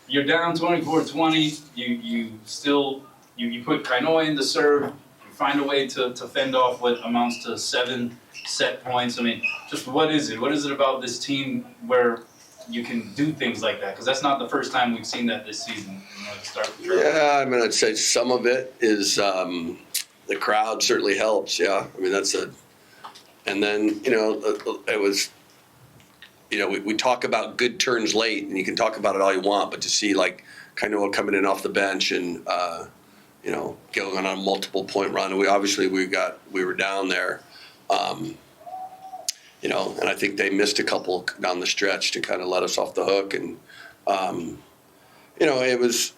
you're down 24-20. You still put Kainoa in the serve. You find a way to fend off what amounts to 7 set points. I mean, just what is it? What is it about this team where you can do things like that? Because that's not the first time we've seen that this season. Yeah, I mean, I'd say some of it is the crowd certainly helps. Yeah, I mean and then it was. We talk about good turns late, and you can talk about it all you want, but to see like Kainoa coming in off the bench and going on a multiple point run, and we were down there, and I think they missed a couple down the stretch to kind of let us off the hook, and it was.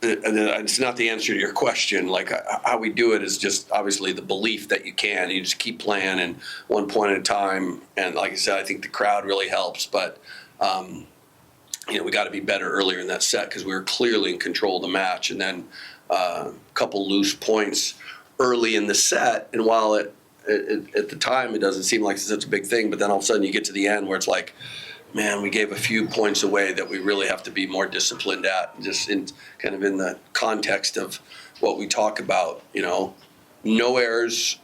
And it's not the answer to your question. Like how we do it is just obviously the belief that you can. You just keep playing and one point at a time. And like I said, I think the crowd really helps. But we got to be better earlier in that set because we were clearly in control of the match. And then a couple loose points early in the set. And while at the time it doesn't seem like such a big thing, but then all of a sudden you get to the end where it's like, man, we gave a few points away that we really have to be more disciplined at, just in the context of what we talk about. No errors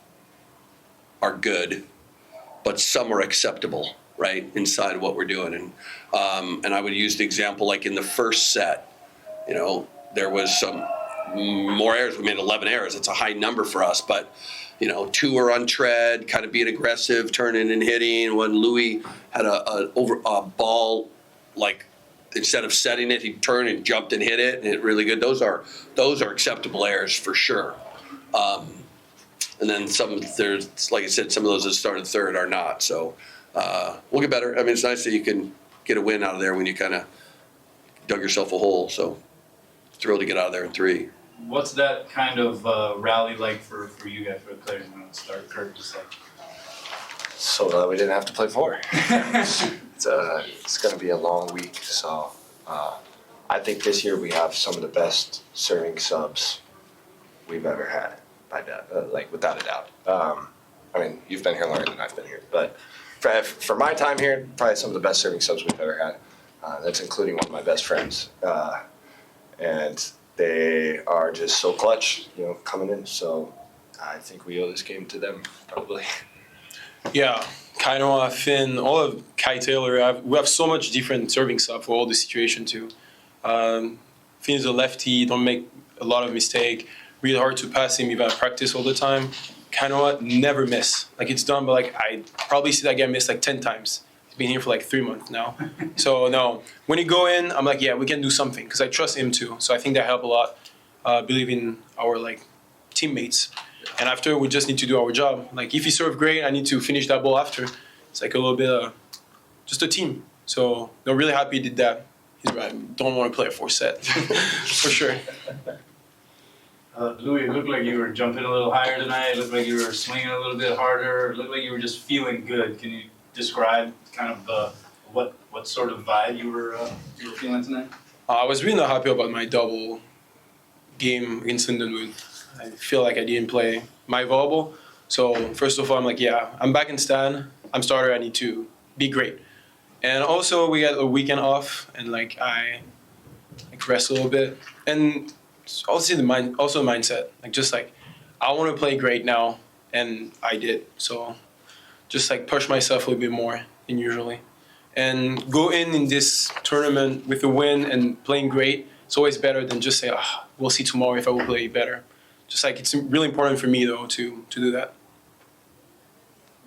are good, but some are acceptable, right, inside of what we're doing. And I would use the example like in the first set, there was some more errors. We made 11 errors. It's a high number for us, but 2 were on tread, kind of being aggressive, turning and hitting. When Louis had a ball, like instead of setting it, he turned and jumped and hit it, and hit really good. Those are acceptable errors for sure. And then there's like I said, some of those that started third are not. So we'll get better. I mean, it's nice that you can get a win out of there when you kind of dug yourself a hole. So thrilled to get out of there in 3. What's that kind of rally like for you guys, for the players? I'm going to start Kurt just like. So we didn't have to play 4. It's going to be a long week. So I think this year we have some of the best serving subs we've ever had, without a doubt. I mean, you've been here longer than I've been here, but for my time here, probably some of the best serving subs we've ever had. That's including one of my best friends. And they are just so clutch, coming in. So I think we owe this game to them, probably. Yeah, Kainoa, Finn, all of Kai Taylor. We have so much different serving stuff for all the situation too. Finn is a lefty, don't make a lot of mistake. Really hard to pass him, even at practice all the time. Kainoa never miss. Like it's done, but like I probably see that guy miss like 10 times. He's been here for like 3 months now. So no, when he go in, I'm like, yeah, we can do something because I trust him too. So I think that helped a lot. Believe in our teammates. And after, we just need to do our job. Like if he serve great, I need to finish that ball after. It's like a little bit just a team. So I'm really happy he did that. He's right. Don't want to play a 4 set for sure. Louis, it looked like you were jumping a little higher tonight. It looked like you were swinging a little bit harder. It looked like you were just feeling good. Can you describe kind of what sort of vibe you were feeling tonight? I was really not happy about my double game against Lindenwood. I feel like I didn't play my volleyball. So first of all, I'm like, yeah, I'm back in stand. I'm starter. I need to be great. And also we got a weekend off, and I rest a little bit. And also the mindset, I want to play great now, and I did. So just push myself a little bit more than usually, and go in this tournament with a win and playing great. It's always better than just say, we'll see tomorrow if I will play better. Just it's really important for me though to do that.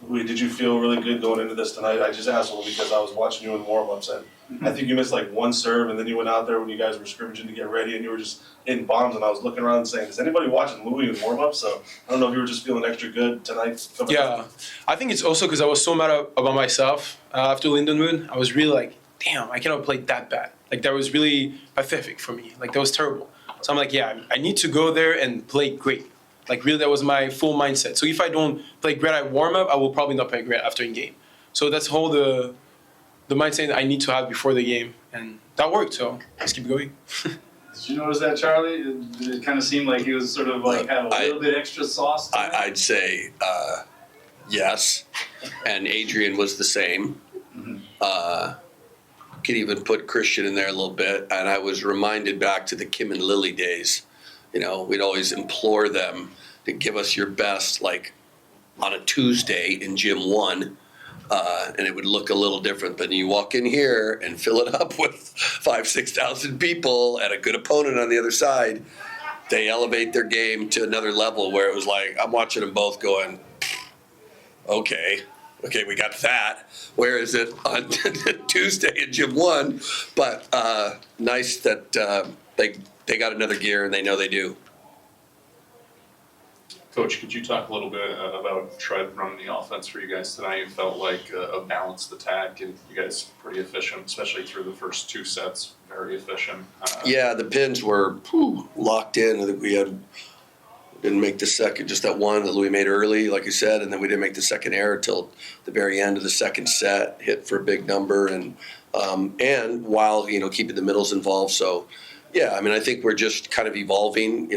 Louis, did you feel really good going into this tonight? I just asked only because I was watching you in warm-ups, and I think you missed one serve, and then you went out there when you guys were scrimmaging to get ready, and you were just hitting bombs, and I was looking around and saying, is anybody watching Louis in warm-ups? So I don't know if you were just feeling extra good tonight. Yeah, I think it's also because I was so mad about myself after Lindenwood. I was really damn, I cannot play that bad. That was really pathetic for me. That was terrible. So I'm yeah, I need to go there and play great. Really, that was my full mindset. So if I don't play great at warm-up, I will probably not play great after in game. So that's all the mindset I need to have before the game. And that worked, so let's keep going. Did you notice that, Charlie? It kind of seemed like he was sort of had a little bit extra sauce to I'd say yes. And Adrian was the same. Mm-hmm. could even put Christian in there a little bit, and I was reminded back to the Kim and Lily days. You know, we'd always implore them to give us your best, like on a Tuesday in gym 1, and it would look a little different. But you walk in here and fill it up with 5,000-6,000 people and a good opponent on the other side. They elevate their game to another level where it was like, I'm watching them both going, okay, we got that. Where is it on Tuesday in gym 1? But nice that they got another gear and they know they do. Coach, could you talk a little bit about Tread running the offense for you guys tonight? It felt like a balanced attack, and you guys pretty efficient, especially through the first 2 sets. Very efficient. Yeah, the pins were locked in. I think we didn't make the second, just that one that Louis made early, like you said, and then we didn't make the second error till the very end of the second set. Hit for a big number, and while keeping the middles involved. So, yeah, I mean, I think we're just kind of evolving.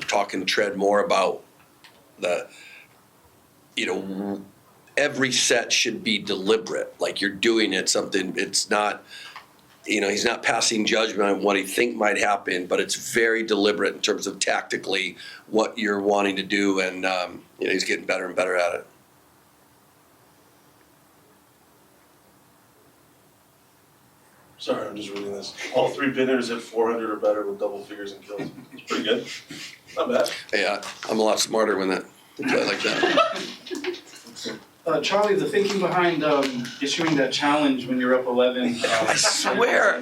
Talking to Tread more about every set should be deliberate. Like you're doing it something. It's not. He's not passing judgment on what he think might happen, but it's very deliberate in terms of tactically what you're wanting to do, and he's getting better and better at it. Sorry, I'm just reading this. All 3 bidders hit 400 or better with double figures and kills. It's pretty good. Not bad. Yeah, I'm a lot smarter when I play like that. Charlie, the thinking behind issuing that challenge when you're up 11. I swear.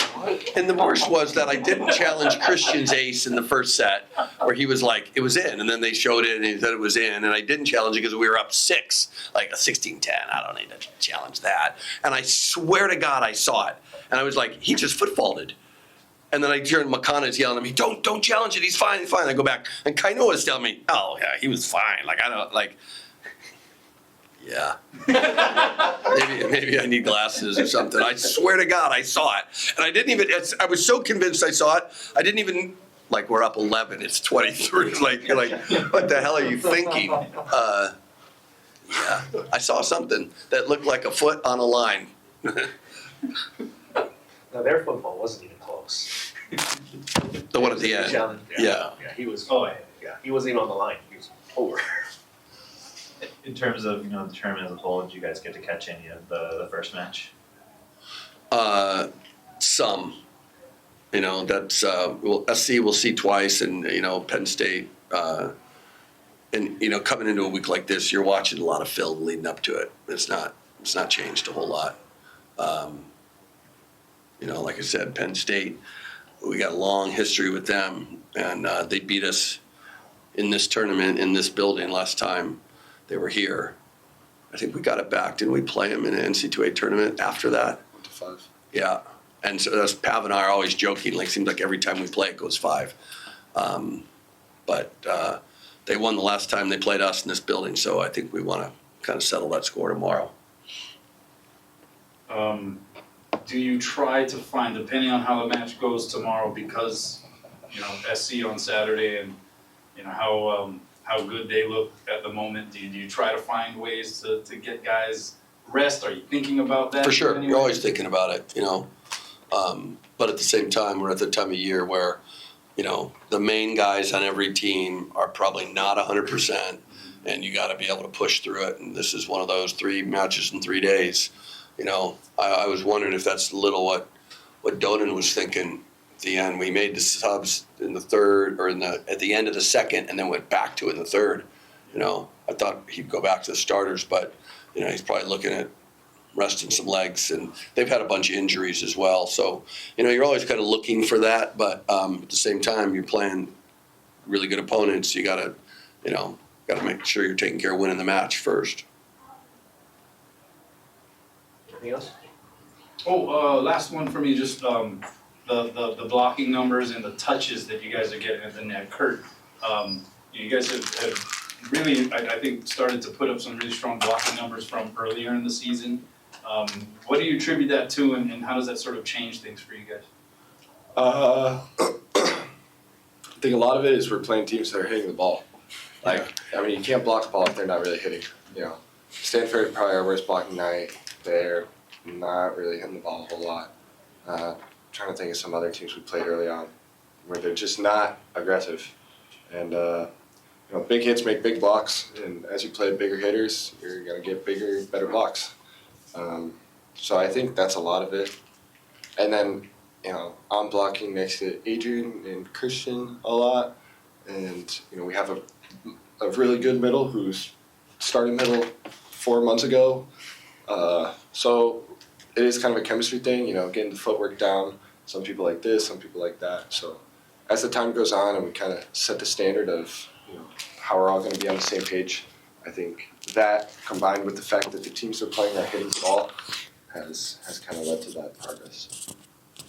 And the worst was that I didn't challenge Christian's ace in the first set, where he was like, it was in. And then they showed it and he said it was in. And I didn't challenge it because we were up 6, like a 16-10. I don't need to challenge that. And I swear to God, I saw it. And I was like, he just foot faulted. And then I turned, Makana's yelling at me, don't challenge it. He's fine, he's fine. I go back. And Kainoa's telling me, oh, yeah, he was fine. Like, I don't, like, yeah. maybe I need glasses or something. I swear to God, I saw it. And I didn't even, I was so convinced I saw it, I didn't even, like, we're up 11, it's 23. Like, you're like, what the hell are you thinking? Yeah, I saw something that looked like a foot on a line. No, their football wasn't even close. The one at the end. Yeah. Yeah, he was. Oh, yeah, he wasn't even on the line. He was over. In terms of the tournament as a whole, did you guys get to catch any of the first match? Some. That's SC we'll see twice, and Penn State. And coming into a week like this, you're watching a lot of film leading up to it. It's not changed a whole lot. Like I said, Penn State, we got a long history with them, and they beat us in this tournament, in this building last time they were here. I think we got it back. Didn't we play them in an NCAA tournament after that? 5. Yeah. And so that's Pav and I are always joking, like seems like every time we play it goes 5. But they won the last time they played us in this building, so I think we want to kind of settle that score tomorrow. Do you try to find, depending on how the match goes tomorrow, because SC on Saturday and how good they look at the moment, do you try to find ways to get guys rest? Are you thinking about that? For sure, you're always thinking about it, but at the same time, we're at the time of year where the main guys on every team are probably not 100%, and you got to be able to push through it. And this is one of those 3 matches in 3 days. I was wondering if that's a little what Donan was thinking at the end. We made the subs in the third or at the end of the second, and then went back to it in the third. I thought he'd go back to the starters, but he's probably looking at resting some legs, and they've had a bunch of injuries as well. So you're always kind of looking for that, but at the same time, you're playing really good opponents. You gotta make sure you're taking care of winning the match first. Anything else? Last one for me, just the blocking numbers and the touches that you guys are getting at the net. Kurt, you guys have really, I think, started to put up some really strong blocking numbers from earlier in the season. What do you attribute that to, and how does that sort of change things for you guys? I think a lot of it is we're playing teams that are hitting the ball. You can't block the ball if they're not really hitting. Stanford probably our worst blocking night. they're not really hitting the ball a whole lot. Trying to think of some other teams we played early on where they're just not aggressive. And big hits make big blocks, and as you play bigger hitters, you're gonna get bigger, better blocks. So I think that's a lot of it. And then, I'm blocking next to Adrian and Christian a lot, and we have a really good middle who's started middle 4 months ago. So it is kind of a chemistry thing, getting the footwork down. Some people like this, some people like that. So as the time goes on and we kind of set the standard of how we're all going to be on the same page, I think that combined with the fact that the teams they're playing are hitting the ball has kind of led to that progress.